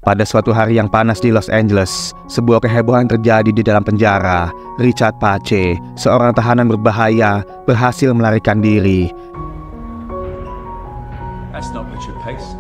Pada suatu hari yang panas di Los Angeles, sebuah kehebohan terjadi di dalam penjara. Richard Pace, seorang tahanan berbahaya, berhasil melarikan diri. That's not Richard Pace.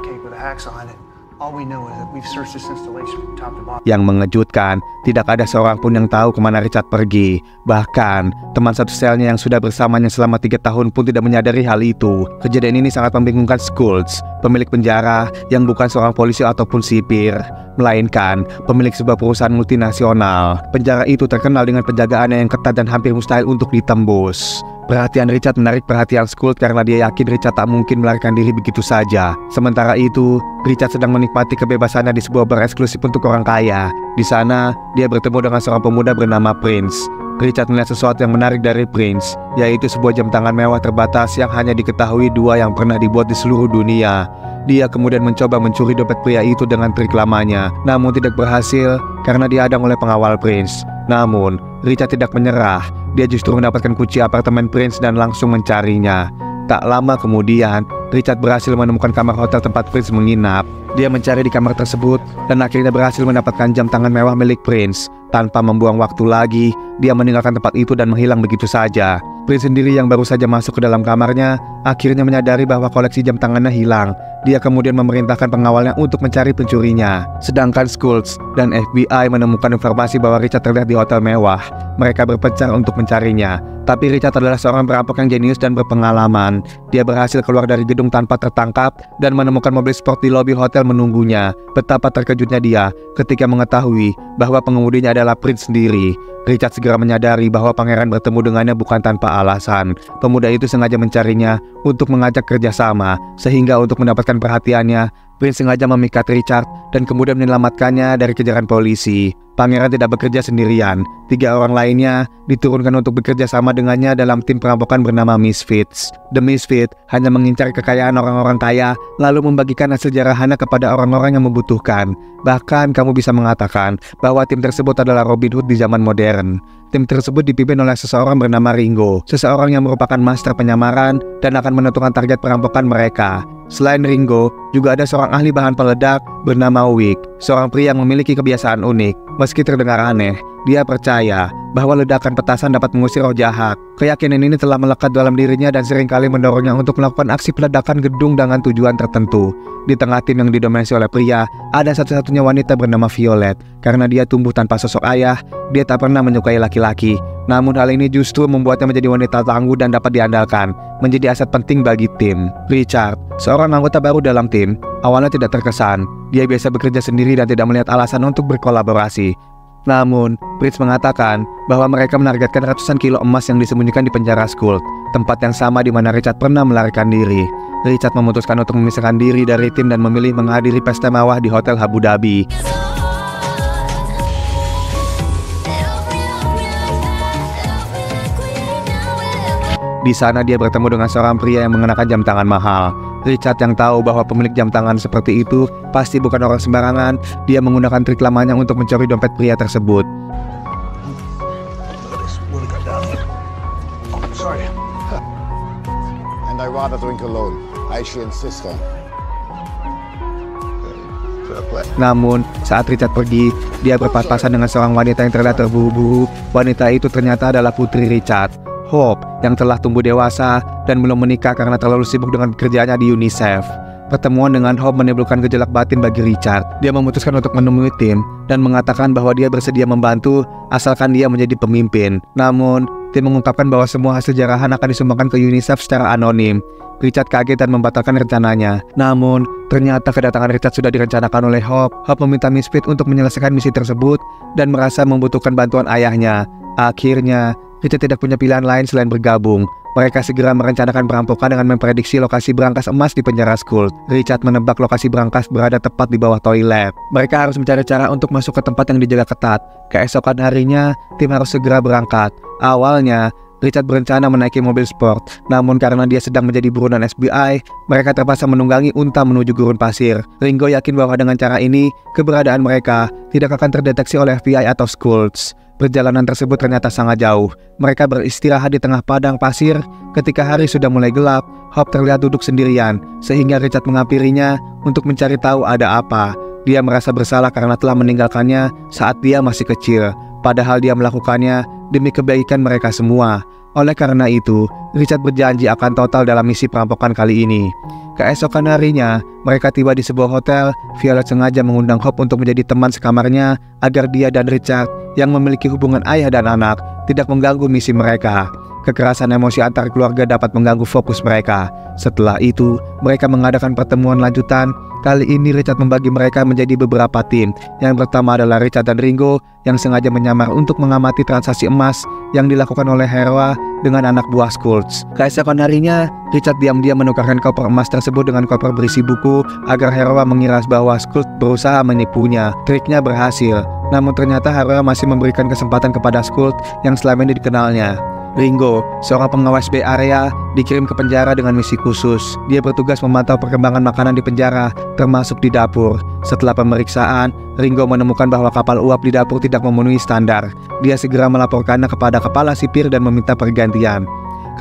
Okay, with a hacksaw on it. All we know is that we've searched this installation from top to bottom. Yang mengejutkan, tidak ada seorang pun yang tahu kemana Richard pergi. Bahkan, teman satu selnya yang sudah bersamanya selama 3 tahun pun tidak menyadari hal itu. Kejadian ini sangat membingungkan Schultz, pemilik penjara yang bukan seorang polisi ataupun sipir, melainkan pemilik sebuah perusahaan multinasional. Penjara itu terkenal dengan penjagaannya yang ketat dan hampir mustahil untuk ditembus. Perhatian Richard menarik perhatian Schultz karena dia yakin Richard tak mungkin melarikan diri begitu saja. Sementara itu, Richard sedang menikmati kebebasannya di sebuah bar eksklusif untuk orang kaya. Di sana, dia bertemu dengan seorang pemuda bernama Prince. Richard melihat sesuatu yang menarik dari Prince, yaitu sebuah jam tangan mewah terbatas yang hanya diketahui 2 yang pernah dibuat di seluruh dunia. Dia kemudian mencoba mencuri dompet pria itu dengan trik lamanya, namun tidak berhasil karena dihadang oleh pengawal Prince. Namun, Richard tidak menyerah. Dia justru mendapatkan kunci apartemen Prince dan langsung mencarinya. Tak lama kemudian, Richard berhasil menemukan kamar hotel tempat Prince menginap. Dia mencari di kamar tersebut dan akhirnya berhasil mendapatkan jam tangan mewah milik Prince. Tanpa membuang waktu lagi, dia meninggalkan tempat itu dan menghilang begitu saja. Prince sendiri yang baru saja masuk ke dalam kamarnya akhirnya menyadari bahwa koleksi jam tangannya hilang. Dia kemudian memerintahkan pengawalnya untuk mencari pencurinya. Sedangkan Schultz dan FBI menemukan informasi bahwa Richard terlihat di hotel mewah. Mereka berpencar untuk mencarinya. Tapi Richard adalah seorang perampok yang jenius dan berpengalaman. Dia berhasil keluar dari gedung tanpa tertangkap dan menemukan mobil sport di lobi hotel menunggunya. Betapa terkejutnya dia ketika mengetahui bahwa pengemudinya adalah Prince sendiri. Richard segera menyadari bahwa pangeran bertemu dengannya bukan tanpa alasan. Pemuda itu sengaja mencarinya untuk mengajak kerjasama, sehingga untuk mendapatkan perhatiannya, Prince sengaja memikat Richard dan kemudian menyelamatkannya dari kejaran polisi. Pangeran tidak bekerja sendirian. 3 orang lainnya diturunkan untuk bekerja sama dengannya dalam tim perampokan bernama Misfits. The Misfits hanya mengincar kekayaan orang-orang kaya, lalu membagikan hasil jarahannya kepada orang-orang yang membutuhkan. Bahkan kamu bisa mengatakan bahwa tim tersebut adalah Robin Hood di zaman modern. Tim tersebut dipimpin oleh seseorang bernama Ringo, seseorang yang merupakan master penyamaran dan akan menentukan target perampokan mereka. Selain Ringo, juga ada seorang ahli bahan peledak bernama Wick, seorang pria yang memiliki kebiasaan unik. Meski terdengar aneh, dia percaya bahwa ledakan petasan dapat mengusir roh jahat. Keyakinan ini telah melekat dalam dirinya dan seringkali mendorongnya untuk melakukan aksi peledakan gedung dengan tujuan tertentu. Di tengah tim yang didominasi oleh pria, ada satu-satunya wanita bernama Violet. Karena dia tumbuh tanpa sosok ayah, dia tak pernah menyukai laki-laki. Namun hal ini justru membuatnya menjadi wanita tangguh dan dapat diandalkan, menjadi aset penting bagi tim. Richard, seorang anggota baru dalam tim, awalnya tidak terkesan. Dia biasa bekerja sendiri dan tidak melihat alasan untuk berkolaborasi. Namun, Prince mengatakan bahwa mereka menargetkan ratusan kilo emas yang disembunyikan di penjara Schultz, tempat yang sama di mana Richard pernah melarikan diri. Richard memutuskan untuk memisahkan diri dari tim dan memilih menghadiri pesta mewah di Hotel Abu Dhabi. Di sana dia bertemu dengan seorang pria yang mengenakan jam tangan mahal. Richard yang tahu bahwa pemilik jam tangan seperti itu pasti bukan orang sembarangan, dia menggunakan trik lamanya untuk mencuri dompet pria tersebut. And I rather drink alone. I should insist on. Namun, saat Richard pergi, dia berpapasan dengan seorang wanita yang terlihat terburu-buru. Wanita itu ternyata adalah putri Richard, Hope, yang telah tumbuh dewasa dan belum menikah karena terlalu sibuk dengan pekerjaannya di UNICEF. Pertemuan dengan Hope menimbulkan gejolak batin bagi Richard. Dia memutuskan untuk menemui tim dan mengatakan bahwa dia bersedia membantu asalkan dia menjadi pemimpin. Namun, tim mengungkapkan bahwa semua hasil jarahan akan disumbangkan ke UNICEF secara anonim. Richard kaget dan membatalkan rencananya. Namun, ternyata kedatangan Richard sudah direncanakan oleh Hope. Hope meminta Misfits untuk menyelesaikan misi tersebut dan merasa membutuhkan bantuan ayahnya. Akhirnya, Richard tidak punya pilihan lain selain bergabung. Mereka segera merencanakan perampokan dengan memprediksi lokasi berangkas emas di penjara Schultz. Richard menebak lokasi berangkas berada tepat di bawah toilet. Mereka harus mencari cara untuk masuk ke tempat yang dijaga ketat. Keesokan harinya, tim harus segera berangkat. Awalnya, Richard berencana menaiki mobil sport. Namun karena dia sedang menjadi buronan FBI, mereka terpaksa menunggangi unta menuju gurun pasir. Ringo yakin bahwa dengan cara ini, keberadaan mereka tidak akan terdeteksi oleh FBI atau Schultz. Perjalanan tersebut ternyata sangat jauh. Mereka beristirahat di tengah padang pasir. Ketika hari sudah mulai gelap, Hope terlihat duduk sendirian, sehingga Richard menghampirinya untuk mencari tahu ada apa. Dia merasa bersalah karena telah meninggalkannya saat dia masih kecil, padahal dia melakukannya demi kebaikan mereka semua. Oleh karena itu, Richard berjanji akan total dalam misi perampokan kali ini. Keesokan harinya, mereka tiba di sebuah hotel. Violet sengaja mengundang Hope untuk menjadi teman sekamarnya agar dia dan Richard yang memiliki hubungan ayah dan anak tidak mengganggu misi mereka. Kekerasan emosi antar keluarga dapat mengganggu fokus mereka. Setelah itu, mereka mengadakan pertemuan lanjutan. Kali ini Richard membagi mereka menjadi beberapa tim. Yang pertama adalah Richard dan Ringo yang sengaja menyamar untuk mengamati transaksi emas yang dilakukan oleh Hera dengan anak buah Skulls. Keesokan harinya, Richard diam-diam menukarkan koper emas tersebut dengan koper berisi buku agar Hera mengira bahwa Skulls berusaha menipunya. Triknya berhasil, namun ternyata Hera masih memberikan kesempatan kepada Skulls yang selama ini dikenalnya. Ringo, seorang pengawas B area, dikirim ke penjara dengan misi khusus. Dia bertugas memantau perkembangan makanan di penjara, termasuk di dapur. Setelah pemeriksaan, Ringo menemukan bahwa kapal uap di dapur tidak memenuhi standar. Dia segera melaporkannya kepada kepala sipir dan meminta pergantian.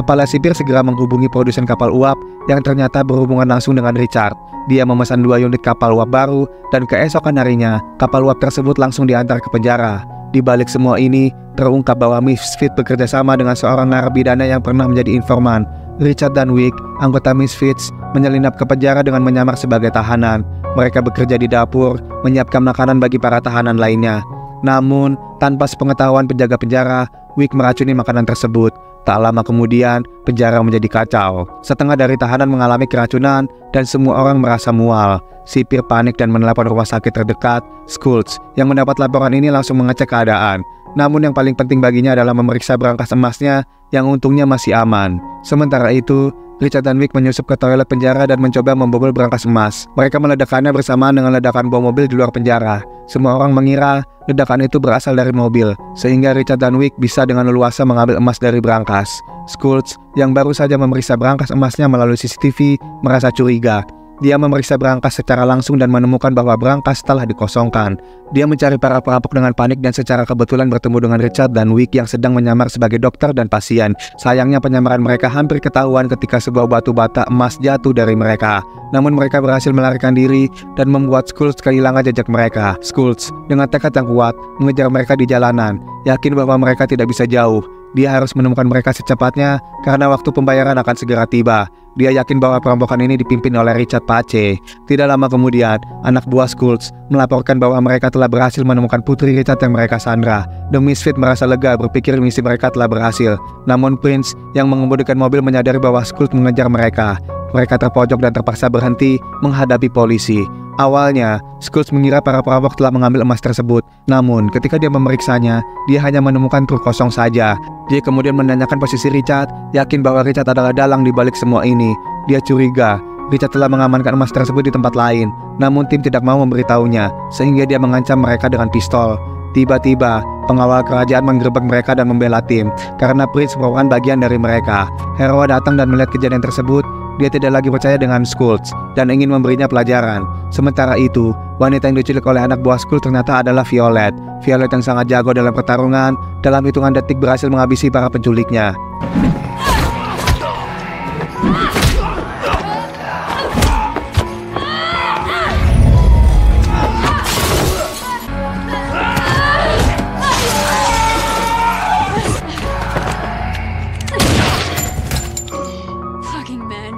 Kepala sipir segera menghubungi produsen kapal uap yang ternyata berhubungan langsung dengan Richard. Dia memesan 2 unit kapal uap baru, dan keesokan harinya, kapal uap tersebut langsung diantar ke penjara. Di balik semua ini, terungkap bahwa Misfits bekerja sama dengan seorang narapidana yang pernah menjadi informan. Richard dan Wick, anggota Misfits, menyelinap ke penjara dengan menyamar sebagai tahanan. Mereka bekerja di dapur, menyiapkan makanan bagi para tahanan lainnya. Namun, tanpa sepengetahuan penjaga penjara, Wick meracuni makanan tersebut. Tak lama kemudian, penjara menjadi kacau. Setengah dari tahanan mengalami keracunan dan semua orang merasa mual. Sipir panik dan menelepon rumah sakit terdekat. Skulls yang mendapat laporan ini langsung mengecek keadaan. Namun yang paling penting baginya adalah memeriksa berangkas emasnya yang untungnya masih aman. Sementara itu, Richard dan Wick menyusup ke toilet penjara dan mencoba membobol berangkas emas. Mereka meledakkannya bersamaan dengan ledakan bom mobil di luar penjara. Semua orang mengira ledakan itu berasal dari mobil, sehingga Richard dan Wick bisa dengan leluasa mengambil emas dari berangkas. Skulls yang baru saja memeriksa berangkas emasnya melalui CCTV merasa curiga. Dia memeriksa berangkas secara langsung dan menemukan bahwa berangkas telah dikosongkan. Dia mencari para perampok dengan panik dan secara kebetulan bertemu dengan Richard dan Wick yang sedang menyamar sebagai dokter dan pasien. Sayangnya penyamaran mereka hampir ketahuan ketika sebuah batu bata emas jatuh dari mereka. Namun mereka berhasil melarikan diri dan membuat Skulls kehilangan jejak mereka. Skulls dengan tekad yang kuat mengejar mereka di jalanan, yakin bahwa mereka tidak bisa jauh. Dia harus menemukan mereka secepatnya karena waktu pembayaran akan segera tiba. Dia yakin bahwa perampokan ini dipimpin oleh Richard Pace. Tidak lama kemudian, anak buah Skulls melaporkan bahwa mereka telah berhasil menemukan putri Richard yang mereka sandra. The Misfits merasa lega berpikir misi mereka telah berhasil. Namun Prince yang mengemudikan mobil menyadari bahwa Skulls mengejar mereka. Mereka terpojok dan terpaksa berhenti menghadapi polisi. Awalnya, Skulls mengira para perampok telah mengambil emas tersebut. Namun, ketika dia memeriksanya, dia hanya menemukan truk kosong saja. Dia kemudian menanyakan posisi Richard, yakin bahwa Richard adalah dalang di balik semua ini. Dia curiga, Richard telah mengamankan emas tersebut di tempat lain. Namun tim tidak mau memberitahunya, sehingga dia mengancam mereka dengan pistol. Tiba-tiba, pengawal kerajaan menggerebek mereka dan membela tim, karena Prince merupakan bagian dari mereka. Hera datang dan melihat kejadian tersebut. Dia tidak lagi percaya dengan Skulls dan ingin memberinya pelajaran. Sementara itu, wanita yang diculik oleh anak buah Skulls ternyata adalah Violet. Violet yang sangat jago dalam pertarungan, dalam hitungan detik berhasil menghabisi para penculiknya.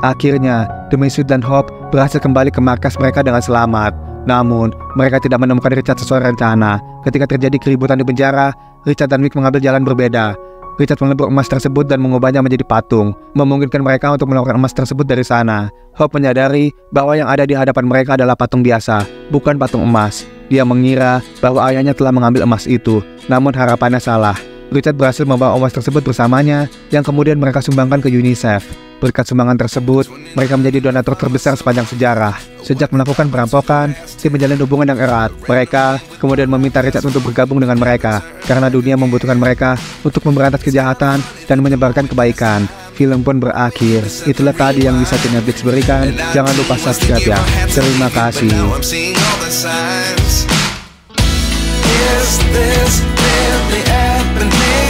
Akhirnya, The Misfits dan Hope berhasil kembali ke markas mereka dengan selamat. Namun, mereka tidak menemukan Richard sesuai rencana. Ketika terjadi keributan di penjara, Richard dan Wick mengambil jalan berbeda. Richard mengebuk emas tersebut dan mengubahnya menjadi patung, memungkinkan mereka untuk melakukan emas tersebut dari sana. Hope menyadari bahwa yang ada di hadapan mereka adalah patung biasa, bukan patung emas. Dia mengira bahwa ayahnya telah mengambil emas itu, namun harapannya salah. Richard berhasil membawa emas tersebut bersamanya, yang kemudian mereka sumbangkan ke UNICEF. Berkat sumbangan tersebut, mereka menjadi donatur terbesar sepanjang sejarah. Sejak melakukan perampokan, tim menjalin hubungan yang erat. Mereka kemudian meminta Richard untuk bergabung dengan mereka, karena dunia membutuhkan mereka untuk memberantas kejahatan dan menyebarkan kebaikan. Film pun berakhir. Itulah tadi yang bisa Netflix berikan. Jangan lupa subscribe ya. Terima kasih. Is this really happened.